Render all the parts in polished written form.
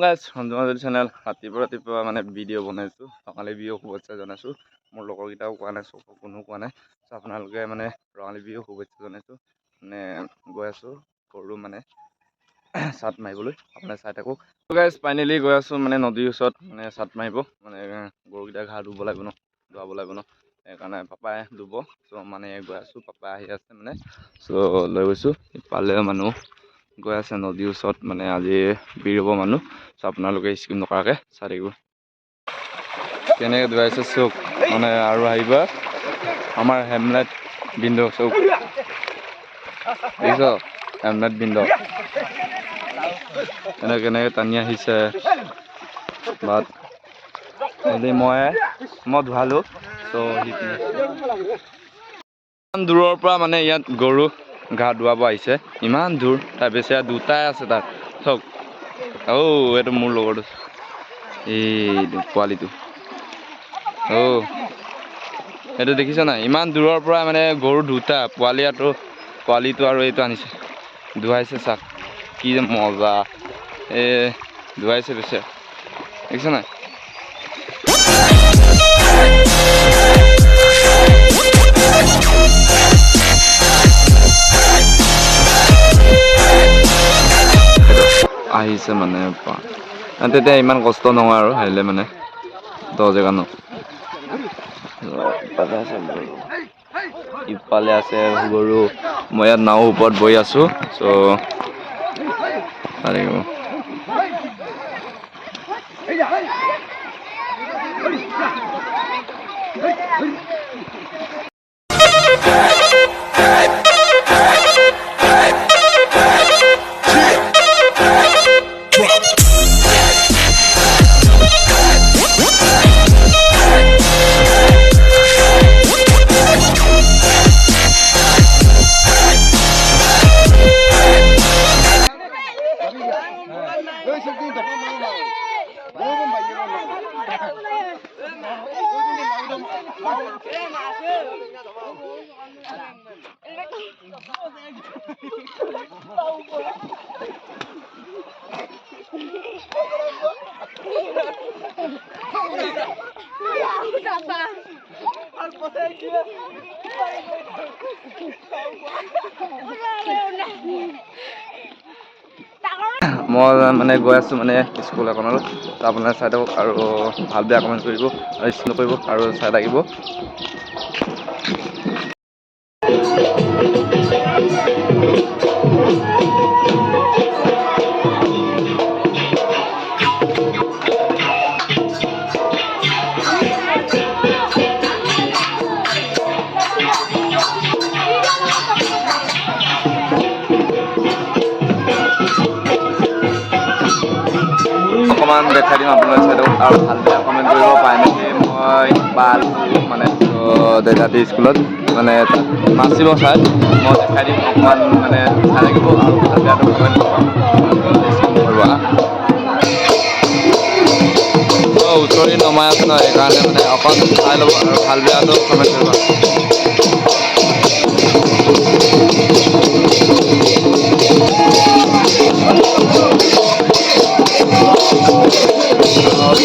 guys সঞ্জুমাজুলী channel ৰাতিপুৱা মানে video' বনাইছোঁ ৰঙালী বিহু শুভেচ্ছা জনাইছোঁ মোৰ লগৰকেইটাও কোৱা নাই চব কোনো কোৱা নাই চ' আপোনালোকে মানে ৰঙালী বিহু শুভেচ্ছা জনাইছোঁ মানে গৈ আছোঁ গৰু মানে চাট মাৰিবলৈ আপোনালোকে চাই থাকক গাইজ ফাইনেলি গৈ আছোঁ মানে নদীৰ ওচৰত মানে চাট মাৰিব মানে গৰুকেইটা ঘাঁহ ধুব লাগিব ন ধুৱাব লাগিব ন সেইকাৰণে পাপাই ধুব চ' মানে গৈ আছোঁ পাপাই আহি আছে মানে চ' লৈ গৈছোঁ ইফালে মানুহ গৈ আছে নদীৰ ওচৰত মানে আজি ভিৰ হ'ব মানুহ চ' আপোনালোকে স্কিপ নকৰাকৈ চাই থাকিব কেনেকৈ ধুৱাইছে চৌক মানে আৰু আহিবা আমাৰ হেমলেট বিন্দ চৌক দেখিছ হেমলেট বিন্দ কেনেকৈ টানি আহিছে বাট যদি মই ধুৱালোঁ চ' ইমান দূৰৰ পৰা মানে ইয়াত গৰু গা ধুৱাব আহিছে ইমান দূৰ তাৰ বেচেৰা দুটাই আছে তাত চব এইটো মোৰ লগৰটো এইটো পোৱালিটো এইটো দেখিছ নাই ইমান দূৰৰ পৰা মানে গৰু দুটা পোৱালিটো আৰু এইটো আনিছে ধুৱাইছে চাক কি যে মজা ধুৱাইছে বেচেৰা দেখিছ নাই আহিছে মানে তেতিয়া ইমান কষ্ট নহয় আৰু আহিলে মানে 10 জেগা ন ইফালে আছে গৰু মই ইয়াত নাও ওপৰত বহি আছো চ' মই মানে গৈ আছোঁ মানে স্কুল এখনলৈ আপোনাৰ চাই থাকক আৰু ভাল বেয়া কমেণ্ট কৰিব আৰু স্কুল কৰিব আৰু চাই থাকিব অকণমান দেখাই দিম আপোনাৰ চাই থাকক আৰু ভাল বেয়া কমেণ্ট কৰিব পাৰে নেকি মই বাল মানে ৰাতি স্কুলত মানে নাচিব চাই মই দেখাই দিম অকণমান মানে চাই লাগিব আৰু ভাল বেয়াটো কমেণ্ট কৰিব ওচৰতে নমাই আছে ন সেইকাৰণে মানে অকণ চাই ল'ব আৰু ভাল বেয়াটো কমেণ্ট কৰিব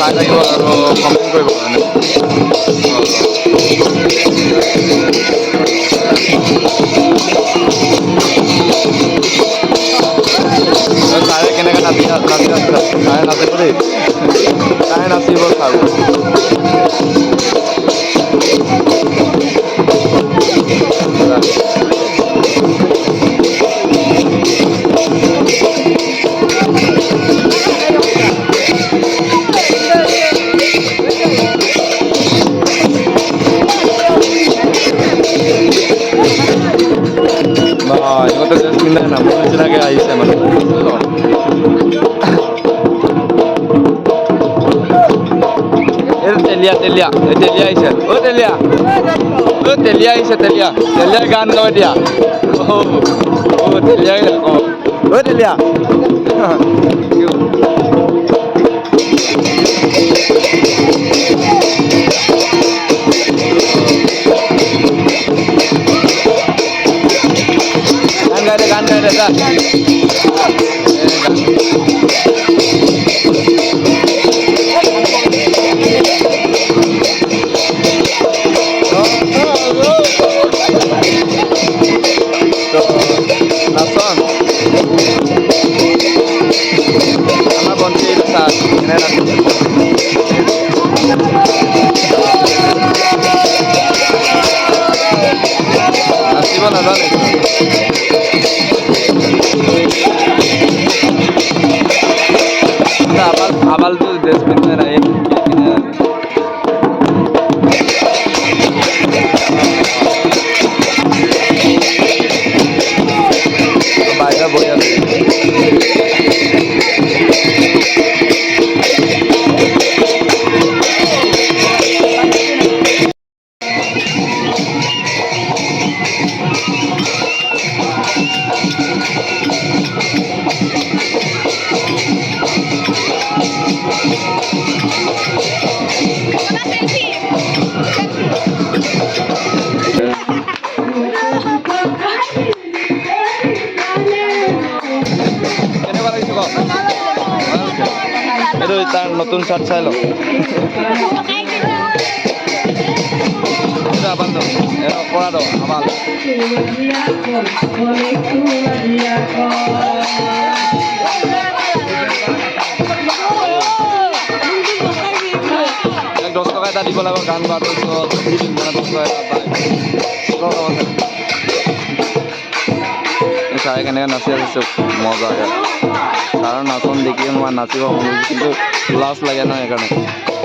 চাই থাকিব আৰু কমেণ্ট কৰিব মানে চাৰে কেনেকৈ চাৰে নাচিব দেই চাৰে নাচিব চাব ইহঁতে ড্ৰেছ পিন্ধাই না মোৰ নিচিনাকৈ আহিছে মানে তেলিয়া আহিছে তেলিয়া আহিছে তেলিয়াই গান গাব দিয়া তেলিয়াই তেলিয়া গান গাই দে মজা লাগছে আবাল তো ড্রেস পিন্ধে নাই বাইরে বই আছে এইটো তাৰ নতুন চাৰ্ট চাই লওক আবাল দো পৰা দো আবাল এক 10 টকা এটা দিব লাগিব গান গোৱাটো চাই কেনেকৈ নাচি আছে মজাকৈ ছাৰৰ নাচন দেখি মই নাচিব মন কিন্তু লাজ লাগে ন সেইকাৰণে